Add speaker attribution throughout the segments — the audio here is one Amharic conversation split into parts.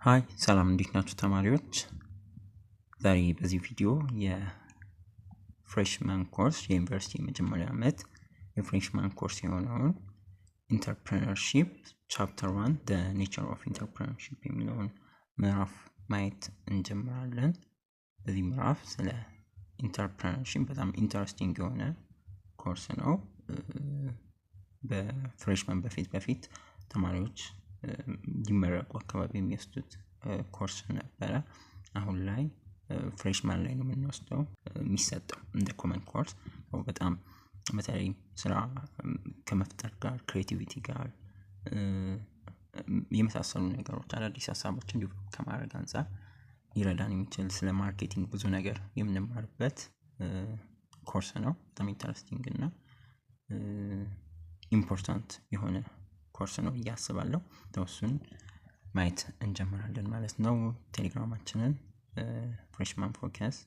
Speaker 1: ሃይ ሰላም እንዴት ናችሁ ተማሪዎች? ዛሬ በዚህ ቪዲዮ የፍሬሽማን ኮርስ የዩኒቨርሲቲ መጀመሪያ ዓመት የፍሬሽማን ኮርስ የሆነውን ኢንተርፕረነርሺፕ ቻፕተር 1 the nature of entrepreneurship የሚለውን ምዕራፍ ማየት እንጀምራለን። በዚህ ምዕራፍ ስለ ኢንተርፕረነርሺፕ በጣም ኢንተረስቲንግ የሆነ ኮርስ ነው። በፍሬሽማን በፊት ተማሪዎች ሊመረቁ አካባቢ የሚወስዱት ኮርስ ነበረ። አሁን ላይ ፍሬሽማን ላይ ነው የምንወስደው የሚሰጠው እንደ ኮመን ኮርስ። በጣም በተለይ ስራ ከመፍጠር ጋር ክሬቲቪቲ ጋር የመሳሰሉ ነገሮች አዳዲስ ሀሳቦችን ዲቨሎፕ ከማድረግ አንፃር ሊረዳን የሚችል ስለ ማርኬቲንግ ብዙ ነገር የምንማርበት ኮርስ ነው። በጣም ኢንተረስቲንግ እና ኢምፖርታንት የሆነ ኮርስ ነው እያስባለሁ። ተወሱን ማየት እንጀምራለን ማለት ነው። ቴሌግራማችንን ፍሬሽማን ፎከስ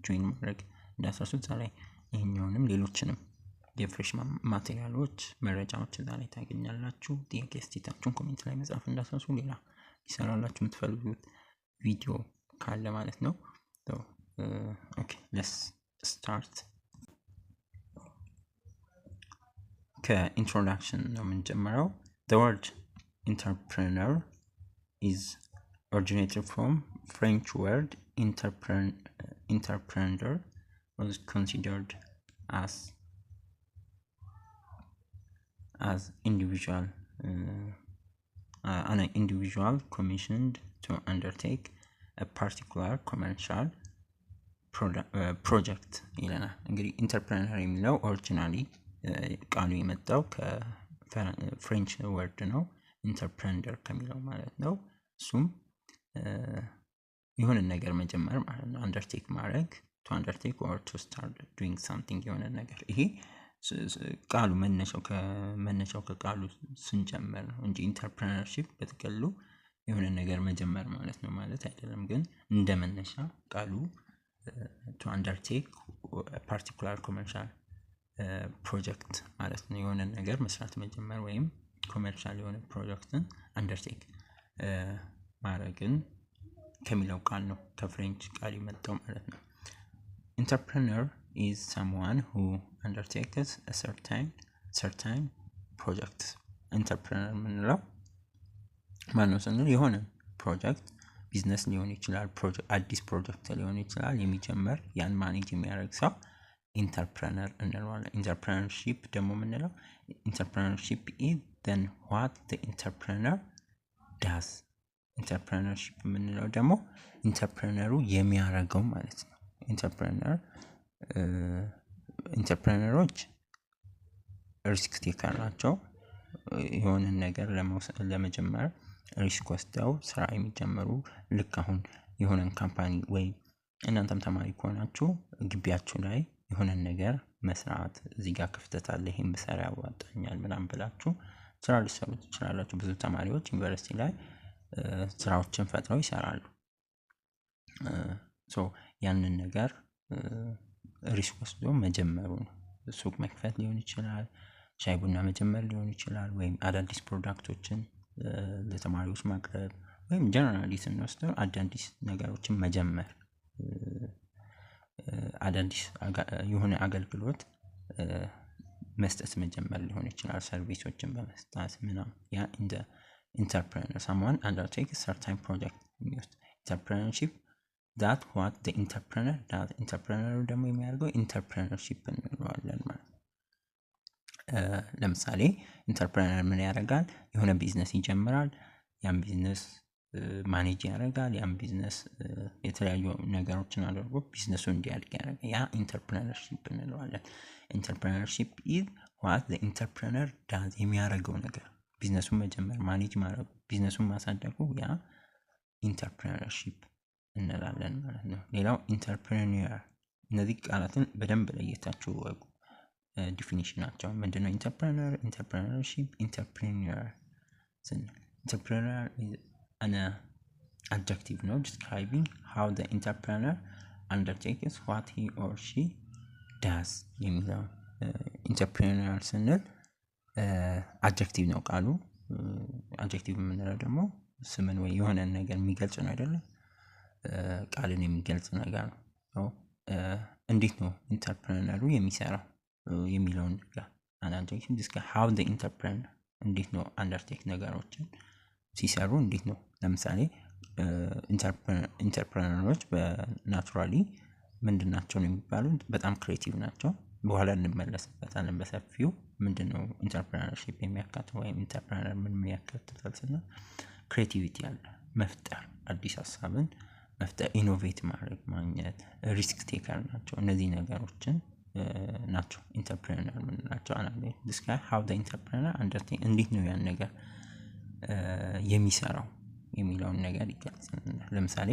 Speaker 1: ጆይን ማድረግ እንዳትረሱ። እዛ ላይ ይሄኛውንም ሌሎችንም የፍሬሽማን ማቴሪያሎች መረጃዎች እዛ ላይ ታገኛላችሁ። ጥያቄ አስተያየታችሁን ኮሜንት ላይ መጻፍ እንዳትረሱ። ሌላ ይሰራላችሁ የምትፈልጉት ቪዲዮ ካለ ማለት ነው። ኦኬ ሌትስ ስታርት። ከኢንትሮዳክሽን ነው የምንጀምረው። The word entrepreneur is originated from French word entrepreneur was considered as an individual commissioned to undertake a particular commercial project ይለናል። እንግዲህ ኢንተርፕረነር የሚለው ኦሪጂናሊ ቃሉ የመጣው ከፍሬንች ወርድ ነው፣ ኢንተርፕረነር ከሚለው ማለት ነው። እሱም የሆነ ነገር መጀመር ማለት ነው። አንደርቴክ ማድረግ to undertake or to start doing something የሆነ ነገር። ይሄ ቃሉ መነሻው ከቃሉ ስንጀምር ነው እንጂ ኢንተርፕረነርሺፕ በጥቅሉ የሆነ ነገር መጀመር ማለት ነው ማለት አይደለም። ግን እንደ መነሻ ቃሉ to undertake a particular commercial ፕሮጀክት ማለት ነው። የሆነ ነገር መስራት መጀመር ወይም ኮመርሻል የሆነ ፕሮጀክትን አንደርቴክ ማድረግን ከሚለው ቃል ነው ከፍሬንች ቃል የመጣው ማለት ነው። ኢንተርፕረነር is someone who undertakes a certain project። ኢንተርፕረነር የምንለው ማነው ስንል የሆነ ፕሮጀክት ቢዝነስ ሊሆን ይችላል፣ አዲስ ፕሮጀክት ሊሆን ይችላል የሚጀመር ያን ማኔጅ የሚያደርግ ሰው ኢንተርፕረነር እንለዋለን። ኢንተርፕረነርሺፕ ደግሞ የምንለው ኢንተርፕረነርሺፕ is then what the entrepreneur does። ኢንተርፕረነርሺፕ የምንለው ደግሞ ኢንተርፕረነሩ የሚያደርገው ማለት ነው። ኢንተርፕረነሮች ሪስክ ቴከር ናቸው። የሆነ ነገር ለመጀመር ሪስክ ወስደው ስራ የሚጀምሩ። ልክ አሁን የሆነን ካምፓኒ ወይ እናንተም ተማሪ ከሆናችሁ ግቢያችሁ ላይ የሆነ ነገር መስራት፣ እዚህ ጋር ክፍተት አለ ይሄን ብሰራ ያዋጣኛል ምናምን ብላችሁ ስራ ሊሰሩ ትችላላችሁ። ብዙ ተማሪዎች ዩኒቨርሲቲ ላይ ስራዎችን ፈጥረው ይሰራሉ። ያንን ነገር ሪስክ ወስዶ መጀመሩ ነው። ሱቅ መክፈት ሊሆን ይችላል፣ ሻይ ቡና መጀመር ሊሆን ይችላል፣ ወይም አዳዲስ ፕሮዳክቶችን ለተማሪዎች ማቅረብ፣ ወይም ጀነራሊ ስንወስደው አዳዲስ ነገሮችን መጀመር፣ አዳዲስ የሆነ አገልግሎት መስጠት መጀመር ሊሆን ይችላል፣ ሰርቪሶችን በመስጠት ምናምን። ያ እንደ ኢንተርፕረነር someone undertakes certain project የሚወስድ ኢንተርፕረነርሺፕ that what the entrepreneur does። ኢንተርፕረነሩ ደግሞ የሚያደርገው ኢንተርፕረነርሺፕ እንለዋለን ማለት ነው። ለምሳሌ ኢንተርፕረነር ምን ያደርጋል? የሆነ ቢዝነስ ይጀምራል፣ ያን ቢዝነስ ማኔጅ ያደርጋል፣ ያን ቢዝነስ የተለያዩ ነገሮችን አድርጎ ቢዝነሱ እንዲያድግ ያደርጋል። ያ ኢንተርፕረነርሺፕ እንለዋለን። ኢንተርፕረነርሺፕ is what the entrepreneur does የሚያደርገው ነገር፣ ቢዝነሱን መጀመር፣ ማኔጅ ማድረግ፣ ቢዝነሱን ማሳደጉ፣ ያ ኢንተርፕረነርሺፕ እንላለን ማለት ነው። ሌላው ኢንተርፕረነር። እነዚህ ቃላትን በደንብ ለየታችሁ ወቁ። ዲፊኒሽናቸው ምንድነው? ኢንተርፕረነር፣ ኢንተርፕረነርሺፕ፣ ኢንተርፕረነር ስንል ኢንተርፕረነር an adjective ነው describing how the entrepreneur undertakes what he or she does የሚለው ኢንተርፕረነር ስንል አድጀክቲቭ ነው ቃሉ። አድጀክቲቭ የምንለው ደግሞ ስምን ወይ የሆነ ነገር የሚገልጽ ነው አይደለ? ቃልን የሚገልጽ ነገር ነው። እንዴት ነው ኢንተርፕረነሩ የሚሰራው የሚለውን ነገር አናሊሲስ ዲስከስ ሃው ዘ ኢንተርፕረነር እንዴት ነው አንደርቴክ ነገሮችን ሲሰሩ እንዴት ነው። ለምሳሌ ኢንተርፕረነሮች በናቹራሊ ምንድናቸው ነው የሚባሉት? በጣም ክሬቲቭ ናቸው። በኋላ እንመለስበታለን በሰፊው ምንድነው ኢንተርፕረነርሺፕ የሚያካትተው ወይም ኢንተርፕረነር ምን የሚያካትታል ስንል ክሬቲቪቲ አለ፣ መፍጠር፣ አዲስ ሀሳብን መፍጠር፣ ኢኖቬት ማድረግ፣ ማግኘት፣ ሪስክ ቴከር ናቸው። እነዚህ ነገሮችን ናቸው ኢንተርፕረነር የምንላቸው። አናሊሲስ ዲስከስ ሃው ዘ ኢንተርፕረነር አንደርቴክ እንዴት ነው ያን ነገር የሚሰራው የሚለውን ነገር ይገልጽልናል። ለምሳሌ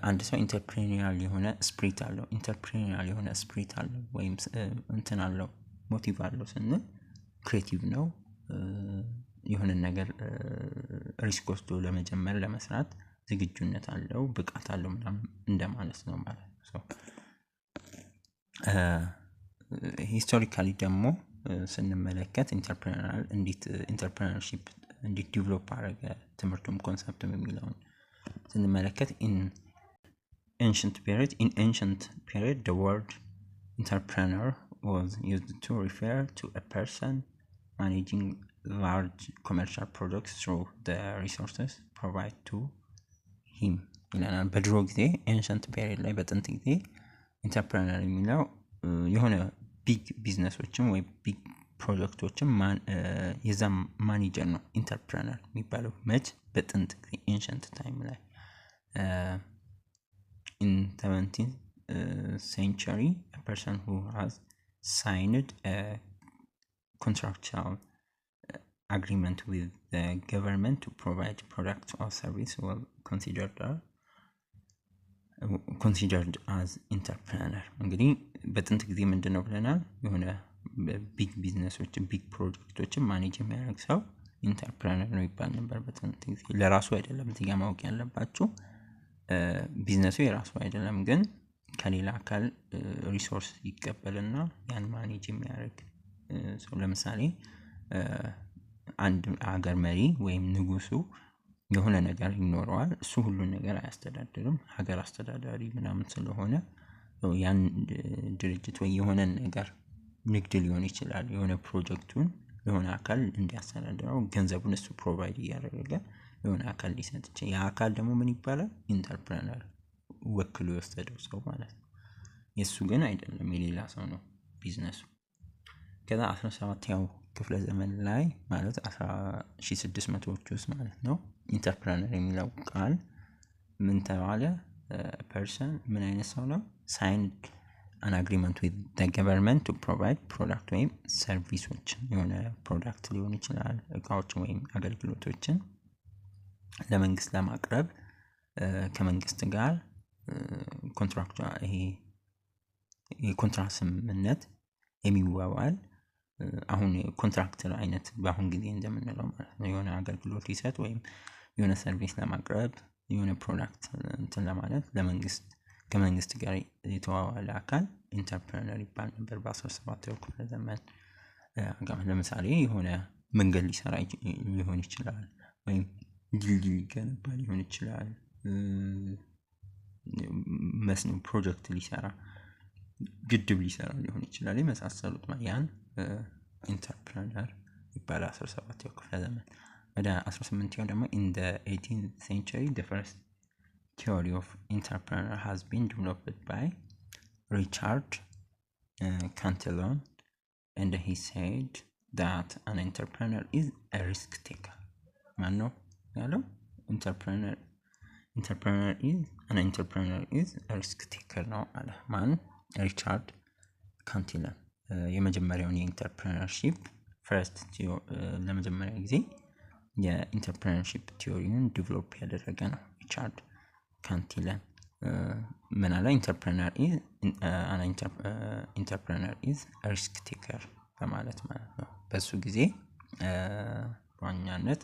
Speaker 1: አንድ ሰው ኢንተርፕረኒያል የሆነ ስፕሪት አለው፣ ኢንተርፕረኒያል የሆነ ስፕሪት አለው ወይም እንትን አለው ሞቲቭ አለው ስንል ክሬቲቭ ነው፣ የሆነ ነገር ሪስክ ወስዶ ለመጀመር ለመስራት ዝግጁነት አለው፣ ብቃት አለው ምናምን እንደማለት ነው ማለት ነው። ሂስቶሪካሊ ደግሞ ስንመለከት ኢንተርፕረነርሺፕ እንዴት ዲቨሎፕ አደረገ ትምህርቱም ኮንሰፕትም የሚለውን ስንመለከት in ancient period the word entrepreneur was used to refer to a person managing large commercial products through the resources provided to him ይለናል። በድሮ ጊዜ ancient period ላይ በጥንት ጊዜ ኢንተርፕረነር የሚለው የሆነ ቢግ ቢዝነሶችን ወይ ቢግ ፕሮጀክቶችን የዛ ማኔጀር ነው ኢንተርፕረነር የሚባለው። መች? በጥንት ጊዜ ancient time ላይ in 17th century a person who has signed a contractual agreement with the government to provide products or service was considered as entrepreneur። እንግዲህ በጥንት ጊዜ ምንድነው ብለናል? የሆነ ቢግ ቢዝነሶችን ቢግ ፕሮጀክቶችን ማኔጅ የሚያደርግ ሰው ኢንተርፕረነር ነው ይባል ነበር በጥንት ጊዜ። ለራሱ አይደለም እዚህ ጋር ማወቅ ያለባችሁ፣ ቢዝነሱ የራሱ አይደለም፣ ግን ከሌላ አካል ሪሶርስ ይቀበልና ያን ማኔጅ የሚያደርግ ሰው። ለምሳሌ አንድ ሀገር መሪ ወይም ንጉሱ የሆነ ነገር ይኖረዋል። እሱ ሁሉን ነገር አያስተዳድርም፣ ሀገር አስተዳዳሪ ምናምን ስለሆነ ያን ድርጅት ወይ የሆነ ነገር ንግድ ሊሆን ይችላል የሆነ ፕሮጀክቱን የሆነ አካል እንዲያስተዳድረው ገንዘቡን እሱ ፕሮቫይድ እያደረገ የሆነ አካል ሊሰጥ ይችላል። ያ አካል ደግሞ ምን ይባላል? ኢንተርፕረነር፣ ወክሎ የወሰደው ሰው ማለት ነው። የሱ ግን አይደለም፣ የሌላ ሰው ነው ቢዝነሱ። ከዛ 17ኛው ክፍለ ዘመን ላይ ማለት 1600ዎቹ ውስጥ ማለት ነው ኢንተርፕረነር የሚለው ቃል ምን ተባለ? ፐርሰን ምን አይነት ሰው ነው? ሳይንድ an agreement with the government to provide product ወይም ሰርቪሶችን የሆነ ፕሮዳክት ሊሆን ይችላል እቃዎችን ወይም አገልግሎቶችን ለመንግስት ለማቅረብ ከመንግስት ጋር ኮንትራክት ይሄ የኮንትራክት ስምምነት የሚዋዋል አሁን ኮንትራክተር አይነት በአሁን ጊዜ እንደምንለው ማለት ነው። የሆነ አገልግሎት ሊሰጥ ወይም የሆነ ሰርቪስ ለማቅረብ የሆነ ፕሮዳክት እንትን ለማለት ለመንግስት ከመንግስት ጋር የተዋዋለ አካል ኢንተርፕረነር ይባል ነበር በ17ኛው ክፍለ ዘመን። ለምሳሌ የሆነ መንገድ ሊሰራ ሊሆን ይችላል ወይም ድልድይ ሊገነባ ሊሆን ይችላል፣ መስኖ ፕሮጀክት ሊሰራ ግድብ ሊሰራ ሊሆን ይችላል የመሳሰሉት ያን ኢንተርፕረነር ይባላል 17ኛው ክፍለ ዘመን። ወደ 18ኛው ደግሞ in the 18th century the first theory of entrepreneur has been developed by Richard Cantillon and he said that an entrepreneur is a risk taker። ማን ነው ያለው? entrepreneur is a risk taker ነው አለ። ማን? ሪቻርድ ካንቲለን። የመጀመሪያውን የኢንተርፕረነርሺፕ ለመጀመሪያ ጊዜ የኢንተርፕረነርሺፕ ቲዮሪውን ዲቨሎፕ ያደረገ ነው ሪቻርድ ካንቲለን። ምን አለ? ኢንተርፕረነር ኢዝ ሪስክ ቴከር በማለት ማለት ነው። በሱ ጊዜ በዋናነት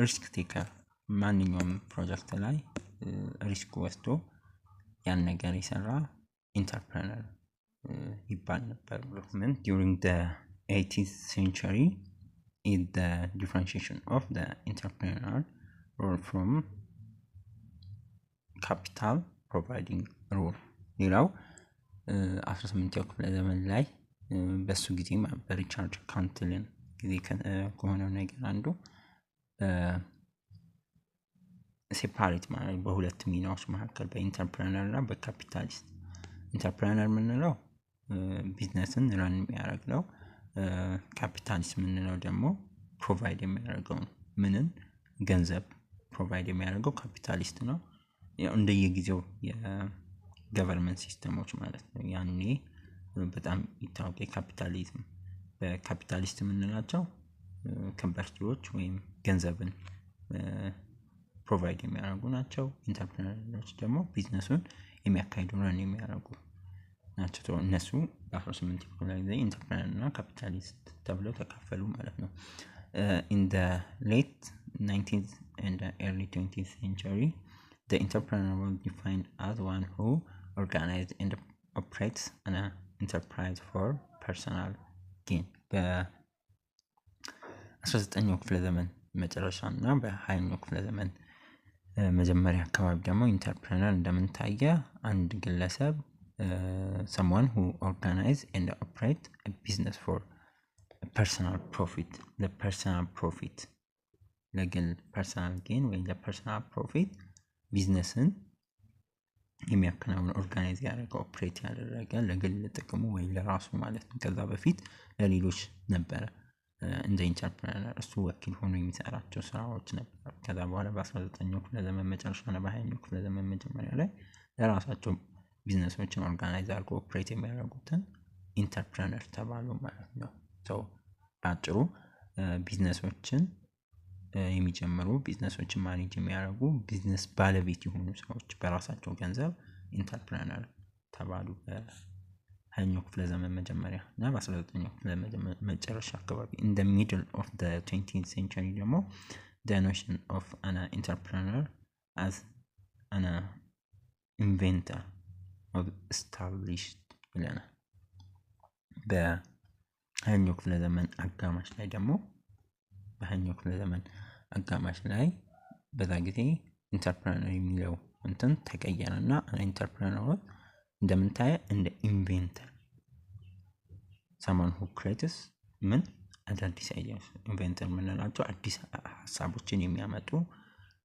Speaker 1: ሪስክ ቴከር ማንኛውም ፕሮጀክት ላይ ሪስክ ወስዶ ያን ነገር የሰራ ኢንተርፕረነር ይባል ነበር። ምን during the 18th century is the differentiation of the entrepreneurial role from capital providing role። ሌላው 18ኛው ክፍለ ዘመን ላይ በሱ ጊዜ በሪቻርድ ካንትልን ጊዜ ከሆነው ነገር አንዱ ሴፓሬት ማለት በሁለት ሚናዎች መካከል በኢንተርፕረነር እና በካፒታሊስት። ኢንተርፕረነር የምንለው ቢዝነስን ራን የሚያደርገው፣ ካፒታሊስት የምንለው ደግሞ ፕሮቫይድ የሚያደርገው ምንን ገንዘብ ፕሮቫይድ የሚያደርገው ካፒታሊስት ነው። ያው እንደየጊዜው የገቨርንመንት ሲስተሞች ማለት ነው። ያኔ በጣም ይታወቅ የካፒታሊዝም በካፒታሊስት የምንላቸው ከበርቲዎች ወይም ገንዘብን ፕሮቫይድ የሚያደርጉ ናቸው። ኢንተርፕረነሮች ደግሞ ቢዝነሱን የሚያካሂዱ ረን የሚያደርጉ ናቸው። እነሱ በ18ኛው ክፍለ ዘመን ኢንተርፕረነር እና ካፒታሊስት ተብለው ተካፈሉ ማለት ነው። in the late 19th and early 20th century, the entrepreneur was defined as one who organizes and operates an enterprise for personal gain። በ19ኛው ክፍለ ዘመን መጨረሻ እና በ20ኛው ክፍለ ዘመን መጀመሪያ አካባቢ ደግሞ ኢንተርፕረነር እንደምንታየ አንድ ግለሰብ someone who organize and operate a business for personal profit, the personal profit ለግል personal gain ወይ ለፐርሰናል ፕሮፊት ቢዝነስን የሚያከናውን ኦርጋናይዝ ያደረገ ኦፕሬት ያደረገ ለግል ጥቅሙ ወይ ለራሱ ማለት ነው። ከዛ በፊት ለሌሎች ነበረ እንደ ኢንተርፕረነር እሱ ወኪል ሆኖ የሚሰራቸው ስራዎች ነበር። ከዛ በኋላ በ19ኛው ክፍለ ዘመን መጨረሻ እና በ20ኛው ክፍለ ዘመን መጀመሪያ ላይ ለራሳቸው ቢዝነሶችን ኦርጋናይዝ አድርጎ ኦፕሬት የሚያደርጉትን ኢንተርፕረነር ተባሉ ማለት ነው። አጭሩ ቢዝነሶችን የሚጀምሩ ቢዝነሶችን ማኔጅ የሚያደርጉ ቢዝነስ ባለቤት የሆኑ ሰዎች በራሳቸው ገንዘብ ኢንተርፕረነር ተባሉ በ20ኛው ክፍለ ዘመን መጀመሪያ እና በ19ኛው ክፍለ ዘመን መጨረሻ አካባቢ። in the middle of the 20th century ደግሞ the notion of an entrepreneur as an inventor was established ብለናል። በ20ኛው ክፍለ ዘመን አጋማሽ ላይ ደግሞ በ20ኛው ክፍለ ዘመን አጋማሽ ላይ በዛ ጊዜ ኢንተርፕረነር የሚለው እንትን ተቀየረና ኢንተርፕረነር እንደምንታየ እንደ ኢንቬንተር someone who creates ምን አዳዲስ አይዲያስ ኢንቬንተር የምንላቸው አዲስ ሀሳቦችን የሚያመጡ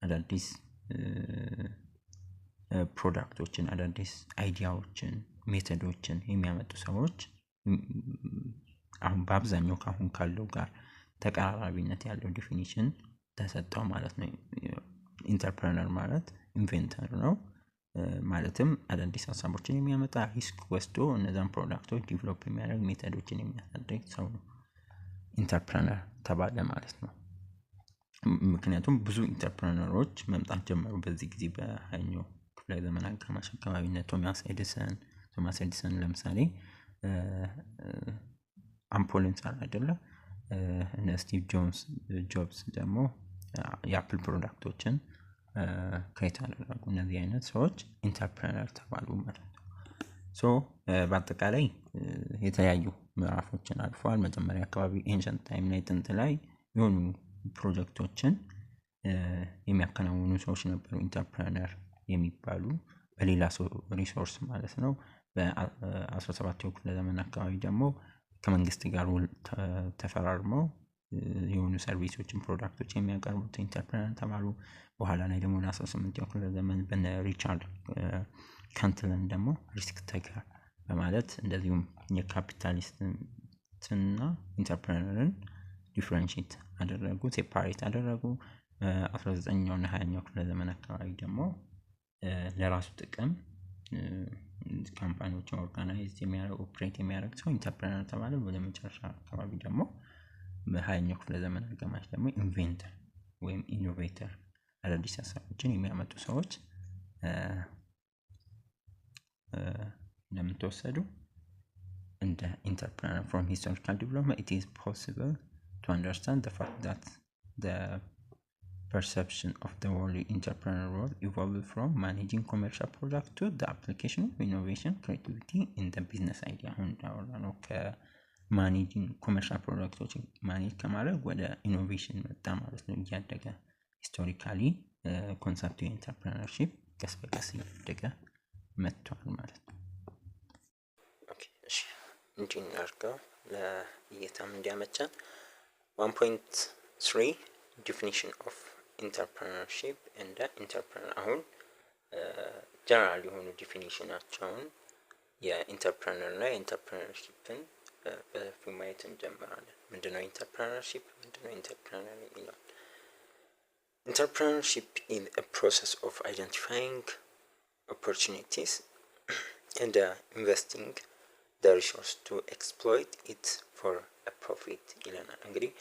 Speaker 1: አዳዲስ ፕሮዳክቶችን አዳዲስ አይዲያዎችን ሜተዶችን የሚያመጡ ሰዎች አሁን በአብዛኛው ካሁን ካለው ጋር ተቀራራቢነት ያለው ዲፊኒሽን ተሰጠው ማለት ነው። ኢንተርፕረነር ማለት ኢንቬንተር ነው ማለትም አዳዲስ ሀሳቦችን የሚያመጣ ሪስክ ወስዶ እነዛን ፕሮዳክቶች ዲቨሎፕ የሚያደርግ ሜተዶችን የሚያሳድግ ሰው ነው ኢንተርፕረነር ተባለ ማለት ነው። ምክንያቱም ብዙ ኢንተርፕረነሮች መምጣት ጀመሩ በዚህ ጊዜ በ20ኛው ክፍለ ዘመን አጋማሽ አካባቢ ነው። ቶማስ ኤዲሰን ለምሳሌ አምፖልን ሰራ አይደለ? እነ ስቲቭ ጆብስ ደግሞ የአፕል ፕሮዳክቶችን ክሬት አደረጉ። እነዚህ አይነት ሰዎች ኢንተርፕረነር ተባሉ ማለት ነው። በአጠቃላይ የተለያዩ ምዕራፎችን አልፈዋል። መጀመሪያ አካባቢ ኤንሸንት ታይም ላይ ጥንት ላይ የሆኑ ፕሮጀክቶችን የሚያከናውኑ ሰዎች ነበሩ ኢንተርፕረነር የሚባሉ በሌላ ሪሶርስ ማለት ነው። በ17ኛው ክፍለ ዘመን አካባቢ ደግሞ ከመንግስት ጋር ተፈራርመው የሆኑ ሰርቪሶችን ፕሮዳክቶች የሚያቀርቡት ኢንተርፕረነር ተባሉ። በኋላ ላይ ደግሞ ለ18ኛው ክፍለ ዘመን በነ ሪቻርድ ካንትለን ደግሞ ሪስክ ቴከር በማለት እንደዚሁም የካፒታሊስትና ኢንተርፕረነርን ዲፈረንሺየት አደረጉ፣ ሴፓሬት አደረጉ። 19ኛው እና 20ኛው ክፍለ ዘመን አካባቢ ደግሞ ለራሱ ጥቅም ካምፓኒዎችን ኦርጋናይዝ የሚያደርግ ኦፕሬት የሚያደርግ ሰው ኢንተርፕረነር ተባለ። ወደ መጨረሻ አካባቢ ደግሞ በ20ኛው ክፍለ ዘመን አጋማሽ ደግሞ ኢንቬንተር ወይም ኢኖቬተር አዳዲስ ሀሳቦችን የሚያመጡ ሰዎች እንደምትወሰዱ እንደ ኢንተርፕረነር from historical development it is possible to understand the fact that the perception of the word entrepreneur role evolved from managing commercial product to the application of innovation creativity in the business idea። አሁን እንዳወራነው ማኔጂንግ ኮመርሻል ፕሮዳክቶችን ማኔጅ ከማድረግ ወደ ኢኖቬሽን መጣ ማለት ነው። እያደገ ሂስቶሪካሊ ኮንሰፕቱ የኢንተርፕረነርሺፕ ቀስ በቀስ እያደገ መጥቷል ማለት ነው።
Speaker 2: ኦኬ እሺ እንዲህ እናድርገው ለእይታም እንዲያመቸን 1.3 ዲፊኒሽን ኦፍ ኢንተርፕረነርሺፕ እንደ ኢንተርፕረነር አሁን ጀነራል የሆኑ ዲፊኒሽናቸውን የኢንተርፕረነር እና የኢንተርፕረነርሺፕን በፊው ማየት እንጀምራለን። ምንድነው ኢንተርፕረነርሺፕ? ምንድነው ኢንተርፕረነር የሚለው? ኢንተርፕረነርሺፕ is a process of identifying opportunities and investing the resource to exploit it for a profit ይለናል። እንግዲህ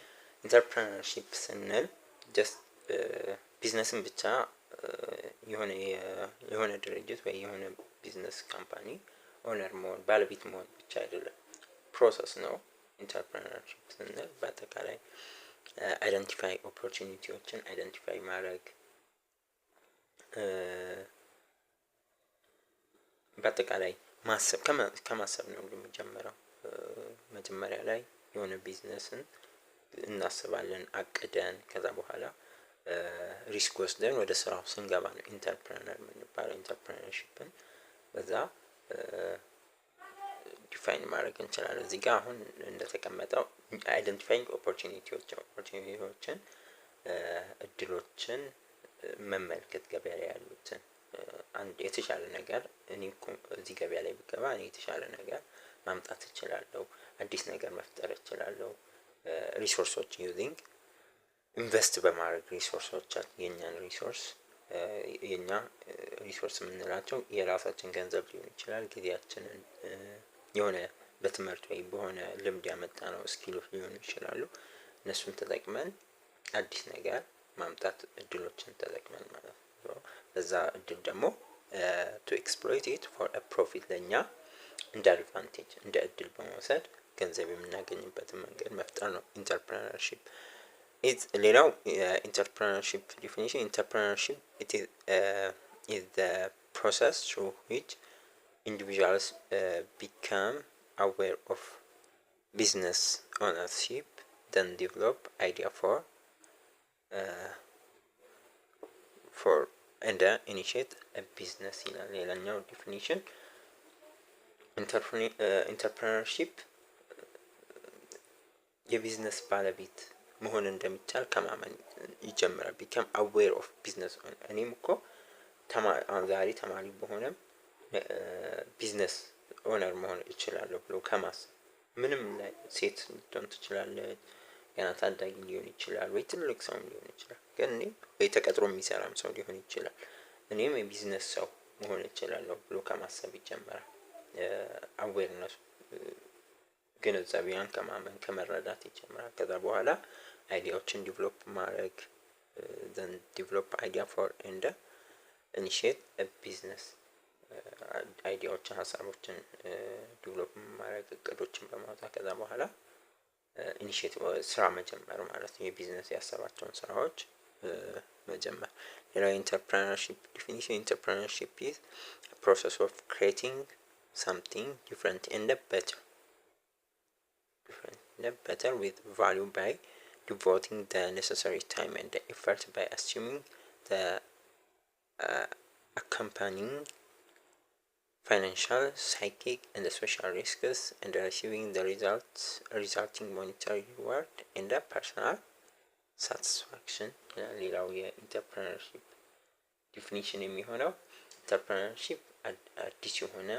Speaker 2: ኢንተርፕረነርሺፕ ስንል ጀስት ቢዝነስን ብቻ የሆነ ድርጅት ወይ የሆነ ቢዝነስ ካምፓኒ ኦነር መሆን ባለቤት መሆን ብቻ አይደለም፣ ፕሮሰስ ነው። ኢንተርፕረነርሺፕ ስንል በአጠቃላይ አይደንቲፋይ ኦፖርቹኒቲዎችን አይደንቲፋይ ማድረግ፣ በአጠቃላይ ማሰብ ከማሰብ ነው የሚጀምረው። መጀመሪያ ላይ የሆነ ቢዝነስን እናስባለን አቅደን፣ ከዛ በኋላ ሪስክ ወስደን ወደ ስራው ስንገባ ነው ኢንተርፕረነር የምንባለው። ኢንተርፕረነርሺፕን በዛ ዲፋይን ማድረግ እንችላለን። እዚህ ጋር አሁን እንደተቀመጠው አይደንቲፋይንግ ኦፖርቹኒቲዎችን እድሎችን መመልከት፣ ገበያ ላይ ያሉትን አንድ የተሻለ ነገር እኔ እዚህ ገበያ ላይ ብገባ እኔ የተሻለ ነገር ማምጣት እችላለሁ፣ አዲስ ነገር መፍጠር እችላለሁ። ሪሶርሶች ዩዚንግ ኢንቨስት በማድረግ ሪሶርሶቻችን የኛን የኛ ሪሶርስ የምንላቸው የራሳችን ገንዘብ ሊሆን ይችላል፣ ጊዜያችንን የሆነ በትምህርት ወይ በሆነ ልምድ ያመጣ ነው ስኪሎች ሊሆኑ ይችላሉ። እነሱን ተጠቅመን አዲስ ነገር ማምጣት እድሎችን ተጠቅመን ማለት ነው። በዛ እድል ደግሞ to exploit it for a profit ለኛ እንደ አድቫንቴጅ እንደ እድል በመውሰድ ገንዘብ የምናገኝበትን መንገድ መፍጠር ነው ኢንተርፕረነርሺፕ። ሌላው ኢንተርፕረነርሺፕ ዲፊኒሽን ኢንተርፕረነርሺፕ is the process through which individuals become aware of business ownership, then develop idea for and initiate a business ይላል። ሌላኛው ዲፊኒሽን ኢንተርፕረነርሺፕ የቢዝነስ ባለቤት መሆን እንደሚቻል ከማመን ይጀምራል። become aware of business እኔም እኮ ዛሬ ተማሪ በሆነም ቢዝነስ ኦነር መሆን እችላለሁ ብሎ ከማሰብ፣ ምንም ላይ ሴት ልትሆን ትችላለች፣ ገና ታዳጊ ሊሆን ይችላል፣ ወይ ትልቅ ሰው ሊሆን ይችላል፣ ግን እኔ ወይ ተቀጥሮ የሚሰራም ሰው ሊሆን ይችላል፣ እኔም የቢዝነስ ሰው መሆን እችላለሁ ብሎ ከማሰብ ይጀምራል። አዌርነሱ ግንዛቤያን ከማመን ከመረዳት ይጀምራል። ከዛ በኋላ አይዲያዎችን ዲቨሎፕ ማድረግ then develop idea for and initiate a business አይዲያዎችን ሀሳቦችን ዲቨሎፕ ማድረግ እቅዶችን በማውጣት ከዛ በኋላ ኢኒሺየቲቭ ስራ መጀመር ማለት ነው። የቢዝነስ ያሰባቸውን ስራዎች መጀመር። ሌላው ኢንተርፕረነርሺፕ ዲፊኒሽን ኢንተርፕረነርሺፕ is a process of creating something different and better with value by devoting the necessary time and effort by assuming the accompanying financial, psychic and social risks and receiving the resulting monetary reward and personal satisfaction። ሌላው የኢንተርፕረነርሺፕ ዲፊኒሽን የሚሆነው ኢንተርፕረነርሺፕ አዲስ የሆነ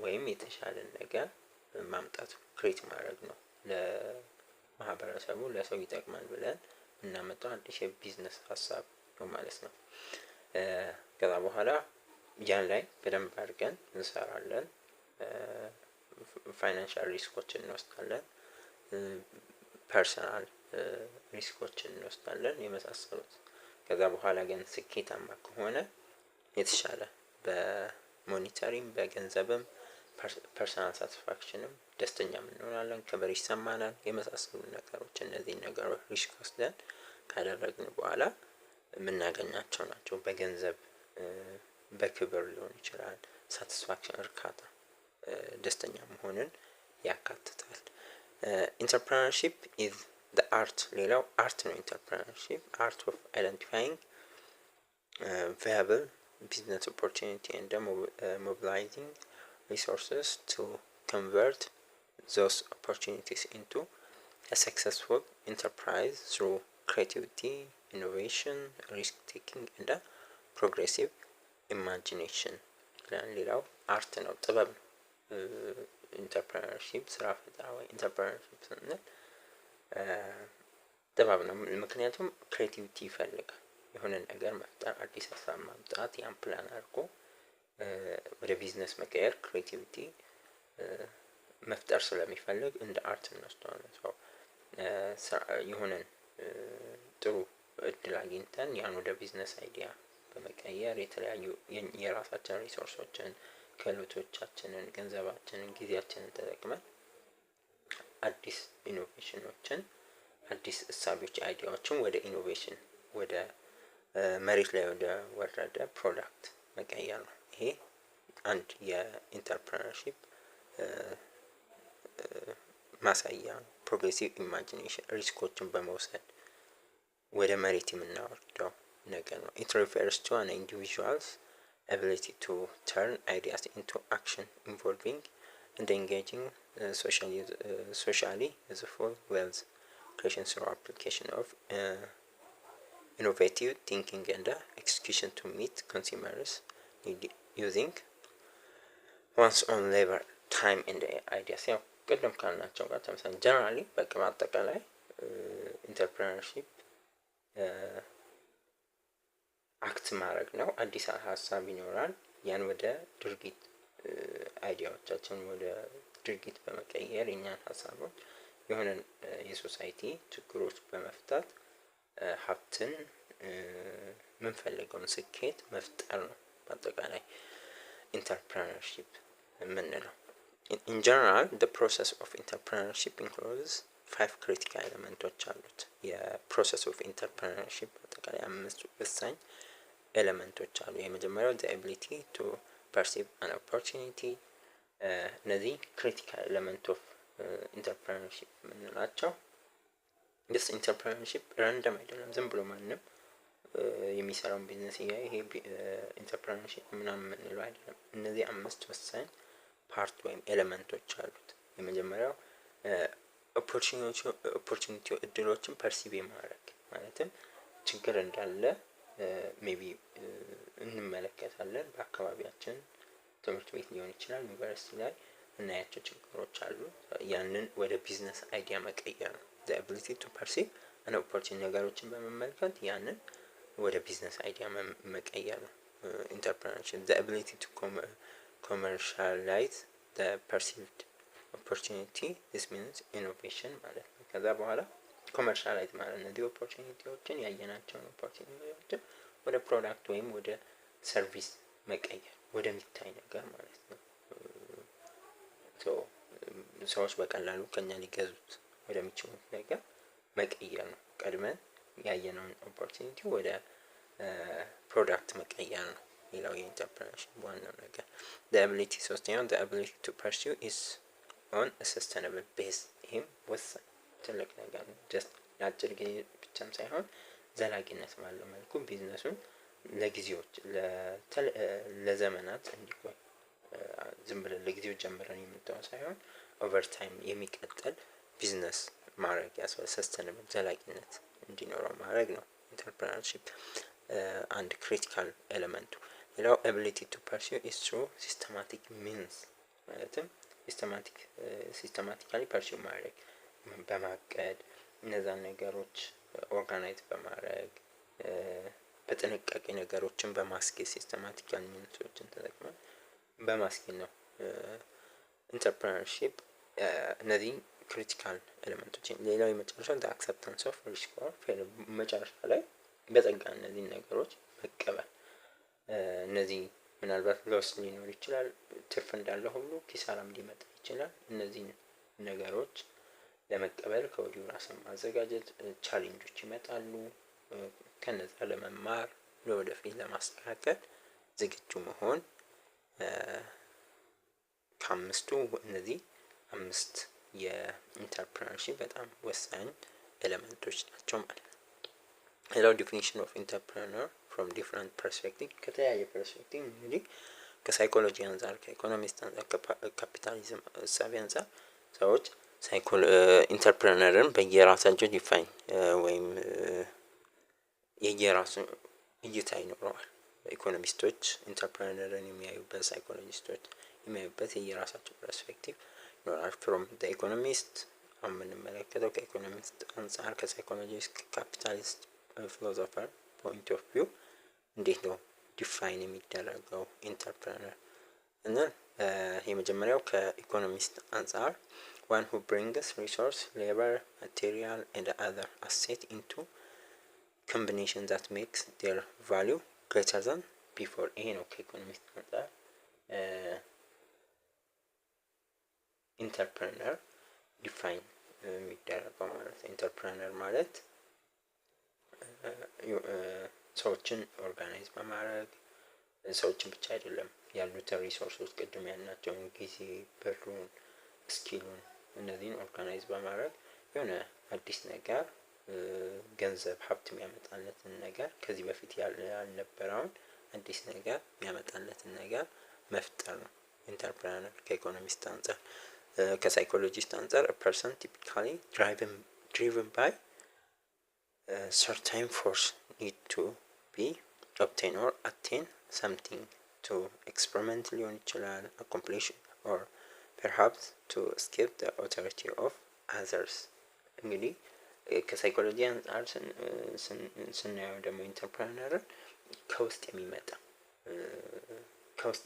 Speaker 2: ወይም የተሻለ ነገር ማምጣት ክሬት ማድረግ ነው። ለማህበረሰቡ ለሰው ይጠቅማል ብለን እናመጣው አዲስ የቢዝነስ ሀሳብ ነው ማለት ነው። ከዛ በኋላ ያን ላይ በደንብ አድርገን እንሰራለን። ፋይናንሻል ሪስኮችን እንወስዳለን፣ ፐርሰናል ሪስኮችን እንወስዳለን የመሳሰሉት። ከዛ በኋላ ግን ስኬታማ ከሆነ የተሻለ በሞኒተሪም በገንዘብም ፐርሰናል ሳቲስፋክሽንም ደስተኛም እንሆናለን፣ ክብር ይሰማናል የመሳሰሉ ነገሮች። እነዚህ ነገሮች ሪስክ ወስደን ካደረግን በኋላ የምናገኛቸው ናቸው። በገንዘብ በክብር ሊሆን ይችላል። ሳቲስፋክሽን እርካታ፣ ደስተኛ መሆንን ያካትታል። ኢንተርፕረነርሺፕ ኢዝ ዘ አርት፣ ሌላው አርት ነው። ኢንተርፕረነርሺፕ አርት ኦፍ አይደንቲፋይንግ ቫያብል ቢዝነስ ኦፖርቹኒቲ ኤንድ mobilizing resources to convert those opportunities into a successful enterprise through creativity, innovation, risk taking and a progressive imagination። ሌላው አርት ነው፣ ጥበብ ነው። ኢንተርፕረነርሺፕ ስራ ፈጠራ ወይ ኢንተርፕረነርሺፕ ስንል ጥበብ ነው። ምክንያቱም ክሬቲቪቲ ይፈልጋል። የሆነ ነገር መፍጠር፣ አዲስ ሀሳብ ማምጣት፣ ያን ፕላን አድርጎ ወደ ቢዝነስ መቀየር ክሬቲቪቲ መፍጠር ስለሚፈልግ እንደ አርት እንወስደዋለን። የሆነን ጥሩ እድል አግኝተን ያን ወደ ቢዝነስ አይዲያ በመቀየር የተለያዩ የራሳችን ሪሶርሶችን፣ ክህሎቶቻችንን፣ ገንዘባችንን፣ ጊዜያችንን ተጠቅመን አዲስ ኢኖቬሽኖችን፣ አዲስ እሳቤዎች፣ አይዲያዎችን ወደ ኢኖቬሽን ወደ መሬት ላይ ወደ ወረደ ፕሮዳክት መቀየር ነው። ይሄ አንድ የኢንተርፕረነርሺፕ ማሳያ ነው። ፕሮግሬሲቭ ኢማጂኔሽን ሪስኮችን በመውሰድ ወደ መሬት የምናወርደው ነገር ነው። ኢት ሪፈርስ ቱ አን ኢንዲቪዥዋልስ ability to turn ideas into action involving and engaging socially useful wealth creation through application of innovative thinking and execution to meet consumers need using one's own labor, time and ideas። ያው ቅድም ካልናቸው ጋር ተመሳሳይ ጀነራሊ በቃ በአጠቃላይ ኢንተርፕረነርሺፕ አክት ማድረግ ነው። አዲስ ሀሳብ ይኖራል። ያን ወደ ድርጊት አይዲያዎቻችን ወደ ድርጊት በመቀየር የኛን ሀሳቦች የሆነን የሶሳይቲ ችግሮች በመፍታት ሀብትን የምንፈልገውን ስኬት መፍጠር ነው በአጠቃላይ ኢንተርፕረነርሺፕ የምንለው። in general the process of entrepreneurship includes 5 critical ኤሌመንቶች አሉት። የፕሮሰስ ኦፍ ኢንተርፕረነርሺፕ አጠቃላይ 5 ወሳኝ ኤሌመንቶች አሉ። የመጀመሪያው the ability to perceive an opportunity። እነዚህ ክሪቲካል ኤሌመንት ኦፍ ኢንተርፕረነርሺፕ የምንላቸው this entrepreneurship ራንደም አይደለም፣ ዝም ብሎ ማንም የሚሰራውን ቢዝነስ ይሄ ኢንተርፕረነርሺፕ ምናምን የምንለው አይደለም። እነዚህ 5 ወሳኝ ፓርት ወይም ኤሌመንቶች አሉት። የመጀመሪያው ኦፖርቹኒቲ እድሎችን ፐርሲቭ ማድረግ ማለትም ችግር እንዳለ ሜቢ እንመለከታለን። በአካባቢያችን ትምህርት ቤት ሊሆን ይችላል፣ ዩኒቨርሲቲ ላይ እናያቸው ችግሮች አሉ። ያንን ወደ ቢዝነስ አይዲያ መቀየር ነው። the ability to perceive an opportunity ነገሮችን በመመልከት ያንን ወደ ቢዝነስ አይዲያ መቀየር ነው ኢንተርፕረነርሺፕ። the ability to commercialize the perceived opportunity this means innovation ማለት ነው። ከዛ በኋላ ኮመርሻላይዝ ማለት ነው ኦፖርቹኒቲዎችን ያየናቸውን ኦፖርቹኒቲዎችን ወደ ፕሮዳክት ወይም ወደ ሰርቪስ መቀየር ወደሚታይ ነገር ማለት ነው። ሰዎች በቀላሉ ከኛ ሊገዙት ወደሚችሉት ነገር መቀየር ነው። ቀድመን ያየነውን ኦፖርቹኒቲ ወደ ፕሮዳክት መቀየር ነው። ሌላው የኢንተርፕረነርሺፕ ዋናው ነገር the ability ሶስተኛው the ability to pursue is on a sustainable base። ይህም ወሳኝ ትልቅ ነገር ነው። ጀስት ለአጭር ጊዜ ብቻም ሳይሆን ዘላቂነት ባለው መልኩ ቢዝነሱን ለጊዜዎች ለዘመናት እንዲቆይ ዝም ብለን ለጊዜው ጀምረን የምንተው ሳይሆን ኦቨር ታይም የሚቀጥል ቢዝነስ ማድረግ ያስፈልጋል። ሰስተነብል ዘላቂነት እንዲኖረው ማድረግ ነው ኢንተርፕረነርሺፕ አንድ ክሪቲካል ኤሌመንቱ። ሌላው ability to pursue is through systematic means ማለትም ሲስተማቲካሊ ፐርሲው ማድረግ በማቀድ እነዛን ነገሮች ኦርጋናይዝ በማድረግ በጥንቃቄ ነገሮችን በማስኬድ ሲስተማቲካል ሚንሶችን ተጠቅመን በማስኬድ ነው ኢንተርፕረነርሺፕ እነዚህ ክሪቲካል ኤሌመንቶች። ሌላው የመጨረሻው the acceptance of risk or failure መጨረሻ ላይ በጸጋ እነዚህን ነገሮች መቀበል። እነዚህ ምናልባት ሎስ ሊኖር ይችላል፣ ትርፍ እንዳለ ሁሉ ኪሳራም ሊመጣ ይችላል። እነዚህን ነገሮች ለመቀበል ከወዲሁ ራስን ማዘጋጀት፣ ቻሌንጆች ይመጣሉ፣ ከነዛ ለመማር ለወደፊት ለማስተካከል ዝግጁ መሆን። ከአምስቱ እነዚህ 5 የኢንተርፕረነርሺፕ በጣም ወሳኝ ኤሌመንቶች ናቸው ማለት ነው። ሌላው ዲፊኒሽን ኦፍ ኢንተርፕረነር ፍሮም ዲፍረንት ፐርስፔክቲቭ ከተለያየ ፐርስፔክቲቭ እንግዲህ ከሳይኮሎጂ አንጻር፣ ከኢኮኖሚስት አንጻር፣ ከካፒታሊዝም እሳቤ አንጻር ሰዎች ኢንተርፕረነርን በየራሳቸው ዲፋይን ወይም የየራሱ እይታ ይኖረዋል። ኢኮኖሚስቶች ኢንተርፕረነርን የሚያዩበት፣ ሳይኮሎጂስቶች የሚያዩበት የየራሳቸው ፐርስፔክቲቭ ይኖራል። ፍሮም ዘ ኢኮኖሚስት አሁን የምንመለከተው ከኢኮኖሚስት አንጻር፣ ከሳይኮሎጂስት፣ ከካፒታሊስት ፊሎሶፈር ፖይንት ኦፍ ቪው እንዴት ነው ዲፋይን የሚደረገው ኢንተርፕረነር እና የመጀመሪያው ከኢኮኖሚስት አንጻር one who brings resource, labor, material and other asset into combination that makes their value greater than before። ይሄ ነው ከኢኮኖሚስት አንጻር ኢንተርፕረነር ዲፋይን የሚደረገው ማለት ነው። ኢንተርፕረነር ማለት ሰዎችን ኦርጋናይዝ በማድረግ ሰዎችን ብቻ አይደለም ያሉትን ሪሶርሶች ቅድም ያልናቸውን ጊዜ፣ ብሩን፣ ስኪሉን እነዚህን ኦርጋናይዝ በማድረግ የሆነ አዲስ ነገር ገንዘብ ሀብት የሚያመጣለትን ነገር ከዚህ በፊት ያልነበረውን አዲስ ነገር የሚያመጣለትን ነገር መፍጠር ነው ኢንተርፕረነር ከኢኮኖሚስት አንጻር። ከሳይኮሎጂስት አንጻር ፐርሰን ቲፒካሊ ድሪቨን ባይ certain force need to be obtain or attain something to experiment ሊሆን ይችላል accomplish or perhaps to escape the authority of others። እንግዲህ ከሳይኮሎጂ አንጻር ስናየው ደግሞ ኢንተርፕረነርን ከውስጥ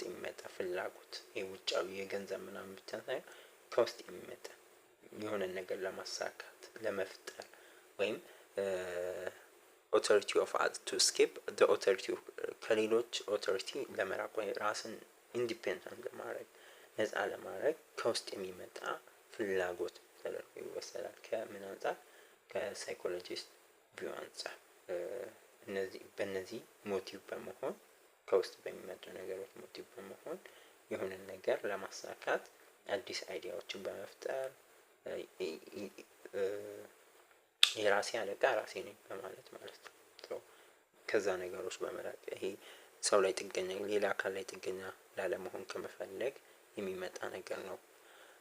Speaker 2: የሚመጣ ፍላጎት የውጫዊ የገንዘብ ምናምን ብቻ ሳይሆን ከውስጥ የሚመጣ የሆነ ነገር ለማሳካት ለመፍጠር ወይም ኦቶሪቲ ኦፍ አዝ ቱ ስኬፕ ዘ ኦቶሪቲ ከሌሎች ኦቶሪቲ ለመራቅ ወይ ራስን ኢንዲፔንደንት ለማድረግ ነፃ ለማድረግ ከውስጥ የሚመጣ ፍላጎት ተደርጎ ይወሰዳል። ከምን አንጻር? ከሳይኮሎጂስት ቪው አንጻር በእነዚህ ሞቲቭ በመሆን ከውስጥ በሚመጡ ነገሮች ሞቲቭ በመሆን የሆነን ነገር ለማሳካት አዲስ አይዲያዎችን በመፍጠር የራሴ አለቃ ራሴ ነኝ በማለት ማለት ነው። ከዛ ነገሮች በመራቅ ይሄ ሰው ላይ ጥገኛ ሌላ አካል ላይ ጥገኛ ላለመሆን ከመፈለግ የሚመጣ ነገር ነው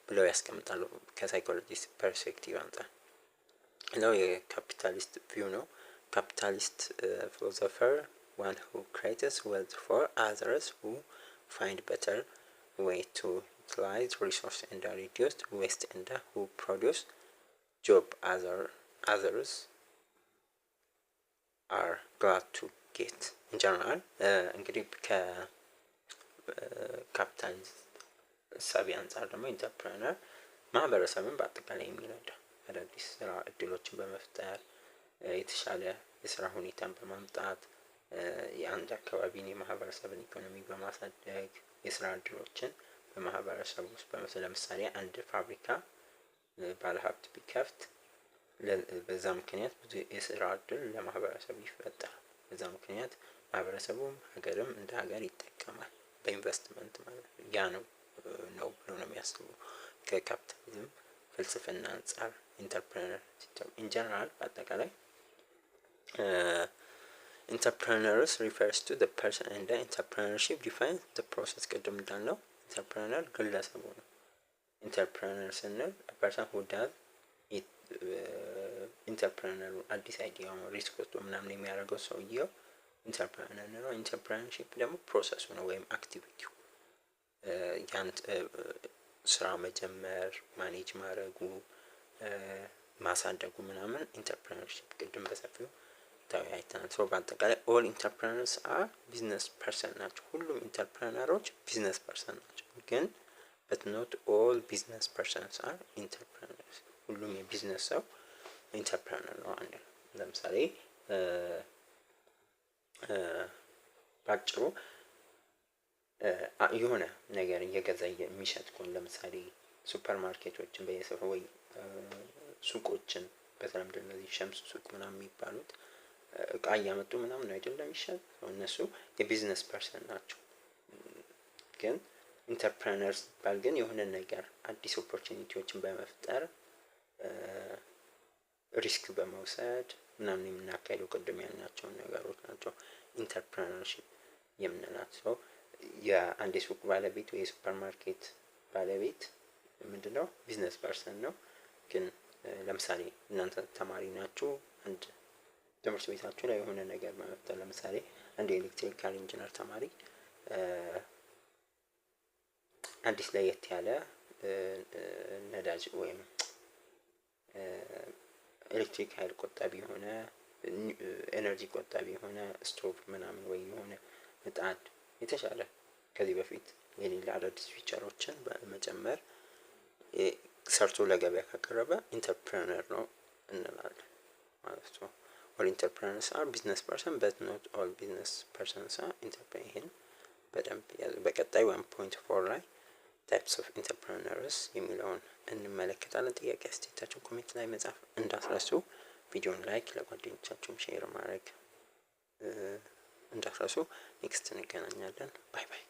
Speaker 2: ብለው ያስቀምጣሉ ከሳይኮሎጂስት ፐርስፔክቲቭ አንጻር። ሌላው የካፒታሊስት ቪው ነው። ካፒታሊስት ፊሎሶፈር one who creates wealth for others, who find better way to utilize resource and reduce waste, and who produce job others are glad to get in general። እንግዲህ ከካፒታሊስት እሳቤ አንጻር ደግሞ ኢንተርፕረነር ማህበረሰብን በአጠቃላይ የሚረዳ አዳዲስ ስራ እድሎችን በመፍጠር የተሻለ የስራ ሁኔታን በማምጣት የአንድ አካባቢን የማህበረሰብን ኢኮኖሚ በማሳደግ የስራ እድሎችን በማህበረሰብ ውስጥ ለምሳሌ አንድ ፋብሪካ ባለሀብት ቢከፍት በዛ ምክንያት ብዙ የስራ እድል ለማህበረሰቡ ይፈጠራል። በዛ ምክንያት ማህበረሰቡም ሀገርም እንደ ሀገር ይጠቀማል በኢንቨስትመንት ማለት ነው። ያ ነው ብሎ ነው የሚያስቡ ከካፒታሊዝም ፍልስፍና አንጻር ኢንተርፕረነር ኢን ጀነራል በአጠቃላይ ኢንተርፕረነርስ ሪፈርስ ቱ the person and the entrepreneurship defines the process። ቅድም እንዳልነው ኢንተርፕረነር ግለሰቡ ነው። ኢንተርፕረነር ስንል person who does it ኢንተርፕረነሩ አዲስ አይዲያ ሪስክ ወስዶ ምናምን የሚያደርገው ሰውየው ኢንተርፕረነር ነው። ኢንተርፕረነርሺፕ ደግሞ ፕሮሰሱ ነው ወይም አክቲቪቲው ያን ስራ መጀመር ማኔጅ ማድረጉ ማሳደጉ ምናምን ኢንተርፕረነርሺፕ ቅድም በሰፊው ታያይተናል። ሶ በአጠቃላይ ኦል ኢንተርፕረነርስ አር ቢዝነስ ፐርሰን ናቸው። ሁሉም ኢንተርፕረነሮች ቢዝነስ ፐርሰን ናቸው። ግን but not all business persons are entrepreneurs። ሁሉም የቢዝነስ ሰው ኢንተርፕረነር ነው አንድ። ለምሳሌ ባጭሩ የሆነ ነገር እየገዛ የሚሸጥ ከሆነ ለምሳሌ ሱፐር ማርኬቶችን በየሰፈሩ ወይ ሱቆችን በተለምዶ እነዚህ ሸምስ ሱቅ ምናምን የሚባሉት እቃ እያመጡ ምናምን አይደለም ይሸጥ እነሱ የቢዝነስ ፐርሰን ናቸው። ግን ኢንተርፕረነር ሲባል ግን የሆነ ነገር አዲስ ኦፖርቹኒቲዎችን በመፍጠር ሪስክ በመውሰድ ምናምን የምናካሄደው ቅድም ያልናቸውን ነገሮች ናቸው ኢንተርፕረነርሺፕ የምንላቸው። የአንድ የሱቅ ባለቤት ወይ የሱፐር ማርኬት ባለቤት ምንድነው ቢዝነስ ፐርሰን ነው። ግን ለምሳሌ እናንተ ተማሪ ናችሁ፣ አንድ ትምህርት ቤታችሁ ላይ የሆነ ነገር በመፍጠር ለምሳሌ አንድ የኤሌክትሪካል ኢንጂነር ተማሪ አዲስ ለየት ያለ ነዳጅ ወይም ኤሌክትሪክ ኃይል ቆጣቢ የሆነ ኤነርጂ ቆጣቢ የሆነ ስቶቭ ምናምን ወይ የሆነ ምጣድ የተሻለ ከዚህ በፊት የሌላ አዳዲስ ፊቸሮችን በመጨመር ሰርቶ ለገበያ ካቀረበ ኢንተርፕረነር ነው እንላለን ማለት ነው። ኦል ኢንተርፕረነርስ አር ቢዝነስ ፐርሰን በት ኖት ኦል ቢዝነስ ፐርሰንስ አር ኢንተርፕረነር። ይሄን በደንብ ያዙ። በቀጣይ 1.4 ላይ ታይፕስ ኦፍ ኢንተርፕረነርስ የሚለውን እንመለከታለን። ጥያቄ አስተያየታችሁን ኮሜንት ላይ መጻፍ እንዳትረሱ። ቪዲዮን ላይክ ለጓደኞቻችሁም ሼር ማድረግ እንዳትረሱ። ኔክስት እንገናኛለን። ባይ ባይ።